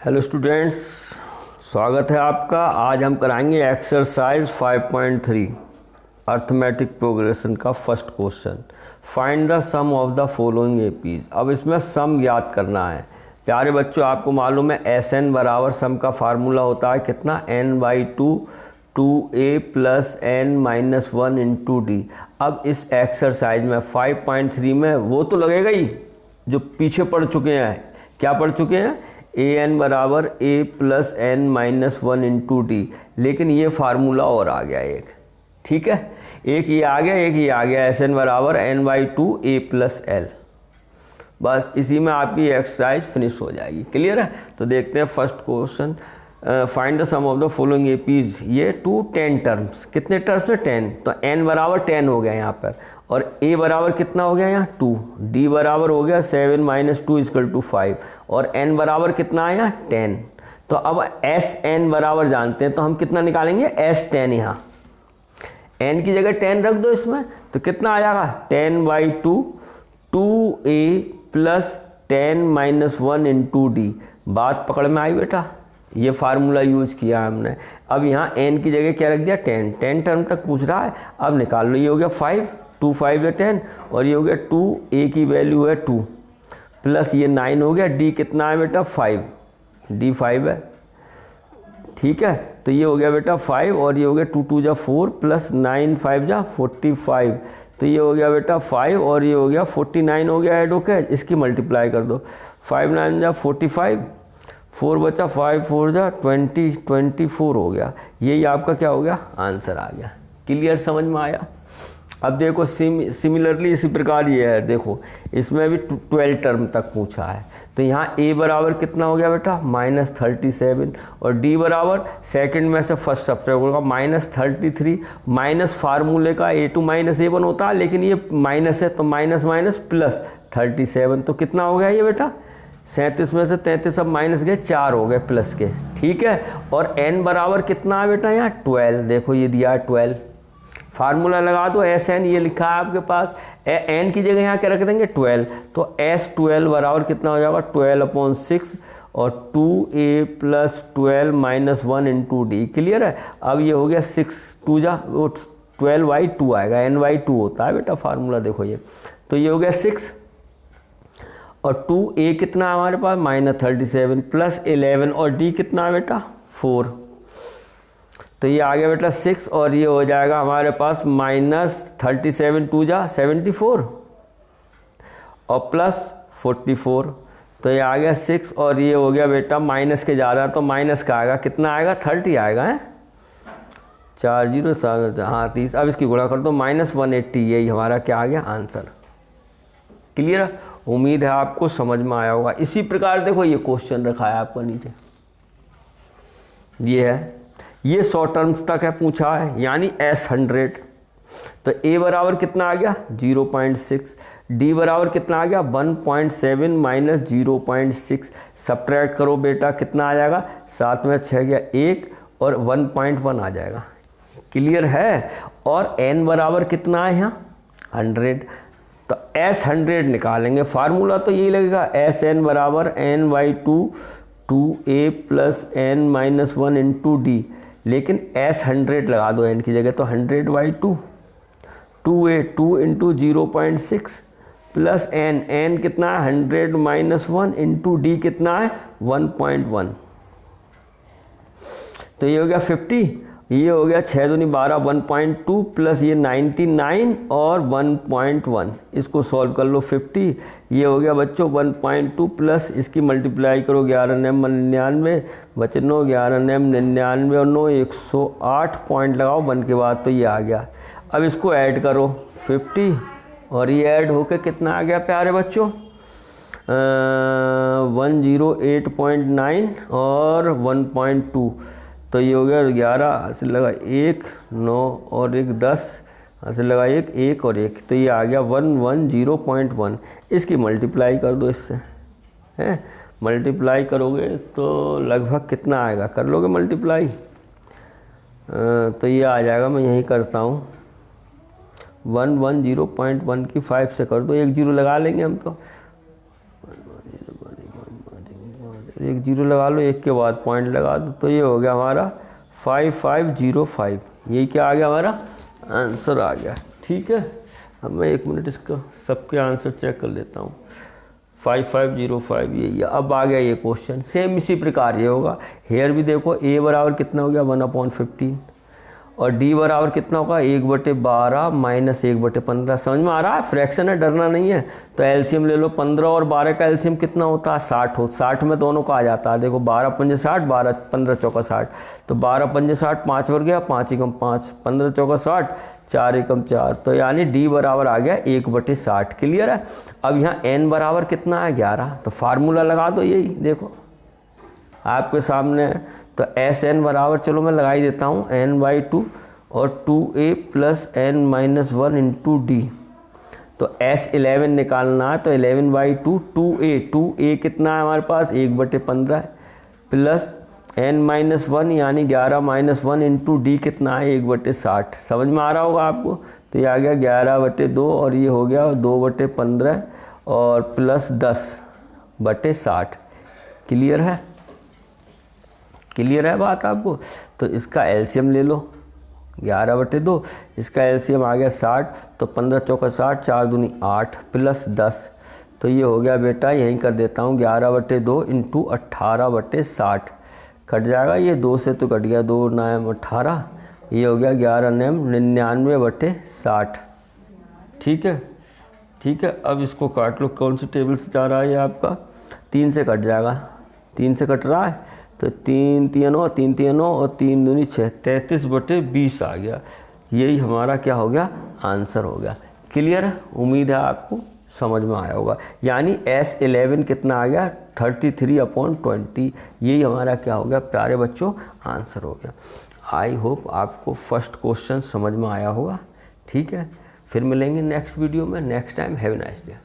Hello students, स्वागत है आपका। आज हम कराएंगे एक्सरसाइज 5.3 अर्थमेटिक प्रोग्रेशन का first question. Find the sum of the following APs. अब इसमें सम ज्ञात करना है। प्यारे बच्चों, आपको मालूम है एस एन बराबर सम का फार्मूला होता है कितना, n/2 2a plus n minus 1 into D. अब इस एक्सरसाइज में 5.3 में वो तो लगेगा ही जो पीछे पढ़ चुके हैं। क्या पढ़ चुके हैं? ए एन बराबर a plus n minus 1 into D. लेकिन ये फार्मूला और आ गया एक, ठीक है, एक ये आ गया, एक ये आ गया, एस एन बराबर n/2 a प्लस l। बस इसी में आपकी एक्सरसाइज फिनिश हो जाएगी। क्लियर है? तो देखते हैं first question. Find the sum of the following APs. ये 2 10 टर्म्स, कितने टर्म्स में 10, तो n बराबर 10 हो गया यहाँ पर, और a बराबर कितना हो गया यहाँ 2, d बराबर हो गया 7 माइनस 2 इक्वल टू 5, और n बराबर कितना आया 10। तो अब एस एन बराबर जानते हैं, तो हम कितना निकालेंगे s10। यहाँ n की जगह 10 रख दो इसमें, तो कितना आ जाएगा 10/2 2a plus 10 minus 1 into D. बात पकड़ में आई बेटा? ये फार्मूला यूज किया हमने। अब यहाँ n की जगह क्या रख दिया 10 टर्म तक पूछ रहा है। अब निकाल लो, ये हो गया 5, 2 5 है 10, और ये हो गया 2, a की वैल्यू है 2 प्लस ये 9 हो गया, d कितना है बेटा 5, d 5 है, ठीक है। तो ये हो गया बेटा 5, और ये हो गया 2 2 जा 4 प्लस 9 5 जा 45, तो ये हो गया बेटा 5, और ये हो गया 49 हो गया ऐड होके। इसकी मल्टीप्लाई कर दो, 5 9 जा 45, 4 बचा, 5 4 जा 20 24 हो गया। यही आपका क्या हो गया, आंसर आ गया। क्लियर, समझ में आया? अब देखो सिमिलरली इसी प्रकार ये है, देखो इसमें भी 12 टर्म तक पूछा है। तो यहाँ a बराबर कितना हो गया बेटा -37, और d बराबर सेकंड में से फर्स्ट सब्ट्रैक्ट होगा -33, माइनस फार्मूले का a2 माइनस a1 होता है, लेकिन ये माइनस है तो माइनस माइनस प्लस 37, तो कितना हो गया ये बेटा 37 में से 33 अब माइनस गए, 4 हो गए प्लस के, ठीक है। और n बराबर कितना है बेटा यहाँ 12, देखो ये दिया है 12। फार्मूला लगा दो, एस एन ये लिखा है आपके पास, n की जगह यहाँ क्या रख देंगे 12, तो s12 बराबर कितना हो जाएगा 12/6, और 2a plus 12 minus 1 into D. Clear है? अब ये हो गया 6 2 जा 12/2 आएगा, n/2 होता है बेटा फार्मूला, देखो ये, तो ये हो गया 6, और 2a कितना है हमारे पास -37 प्लस 11, और d कितना है बेटा 4, तो ये आ गया बेटा 6, और ये हो जाएगा हमारे पास -37 2 जा 74, और प्लस 44, तो ये आ गया 6, और ये हो गया बेटा माइनस के जा रहा, तो माइनस का आएगा, कितना आएगा 30 आएगा, है 4 0 7 हाँ 30। अब इसकी गुणा कर दो -180, यही हमारा क्या आ गया आंसर। क्लियर? उम्मीद है आपको समझ में आया होगा। इसी प्रकार देखो ये क्वेश्चन रखा है आपको नीचे, ये है, ये 100 टर्म्स तक है पूछा है, यानी S100। तो a बराबर कितना आ गया 0.6, d बराबर कितना आ गया 1.7 माइनस 0.6। सब्ट्रैक्ट करो बेटा, कितना आ जाएगा, 7 में 6 गया 1, और 1.1 आ जाएगा। क्लियर है? और n बराबर कितना है यहाँ 100, तो S100 निकालेंगे। फार्मूला तो यही लगेगा, Sn बराबर n/2 2a plus n minus 1 into D, लेकिन S100 लगा दो n की जगह, तो 100/2 2a 2 इंटू 0.6 प्लस n कितना है 100 माइनस 1 इंटू डी कितना है 1.1, तो ये हो गया 50, ये हो गया 6 दूनी 12 1.2 प्लस ये 99 और 1.1, इसको सॉल्व कर लो 50, ये हो गया बच्चों 1.2 प्लस इसकी मल्टीप्लाई करो 11 9 99 बचे 9 11 9 99 और 9 108 पॉइंट लगाओ 1 के बाद, तो ये आ गया। अब इसको ऐड करो 50, और ये ऐड होकर कितना आ गया प्यारे बच्चों 108.9 और 1.2, तो ये हो गया 11 से लगा 1 9 और 1 10 से लगा 1 1 और 1, तो ये आ गया 110.1। इसकी मल्टीप्लाई कर दो इससे, है मल्टीप्लाई करोगे तो लगभग कितना आएगा, कर लोगे मल्टीप्लाई, तो ये आ जाएगा, मैं यही करता हूँ 110.1 की 5 से कर दो, 1 0 लगा लेंगे हम, तो 1 जीरो लगा लो, एक के बाद पॉइंट लगा दो, तो ये हो गया हमारा 5505। यही क्या आ गया हमारा आंसर आ गया। ठीक है, अब मैं 1 मिनट इसका सबके आंसर चेक कर लेता हूँ। 5505 ये अब आ गया ये क्वेश्चन। सेम इसी प्रकार ये होगा। हेयर भी देखो a बराबर कितना हो गया 1/15 और d बराबर कितना होगा 1/12 माइनस 1/15। समझ में आ रहा है? फ्रैक्शन है, डरना नहीं है। तो एलसीएम ले लो, 15 और 12 का एलसीएम कितना होता है 60 हो। 60 में दोनों का आ जाता है। देखो 12 पंजे 60, 12 15 चौका 60, तो 12 पंजे 60, 5 बढ़ गया, 5 एकम 5, 15 चौका 60, 4 एकम 4, तो यानी d बराबर आ गया 1/60। क्लियर है? अब यहाँ n बराबर कितना है 11, तो फार्मूला लगा दो, यही देखो आपके सामने। तो एस एन बराबर, चलो मैं लगा ही देता हूँ, n/2 और 2a plus n-1 into D. तो S11 निकालना है, तो 11/2 2a कितना है हमारे पास 1/15 प्लस n-1 यानी 11-1 इंटू डी कितना है 1/60। समझ में आ रहा होगा आपको? तो ये आ गया 11/2 और ये हो गया 2/15 और प्लस 10/60। क्लियर है? क्लियर है बात आपको? तो इसका एलसीएम ले लो 11/2, इसका एलसीएम आ गया 60, तो 15 चौका 60, 4 दूनी 8 प्लस 10, तो ये हो गया बेटा, यहीं कर देता हूँ 11/2 इंटू 18/60। कट जाएगा, ये 2 से तो कट गया, 2 9 18, ये हो गया 11 9 99/60। ठीक है? ठीक है, अब इसको काट लो। कौन सी टेबल से जा रहा है ये आपका? 3 से कट जाएगा, 3 से कट रहा है, तो 3 3 और 3 दूनी 6, 33/20 आ गया। यही हमारा क्या हो गया आंसर हो गया। क्लियर है? उम्मीद है आपको समझ में आया होगा। यानी S11 कितना आ गया 33/20। यही हमारा क्या हो गया प्यारे बच्चों आंसर हो गया। आई होप आपको फर्स्ट क्वेश्चन समझ में आया होगा। ठीक है, फिर मिलेंगे नेक्स्ट वीडियो में। Next time have a nice day.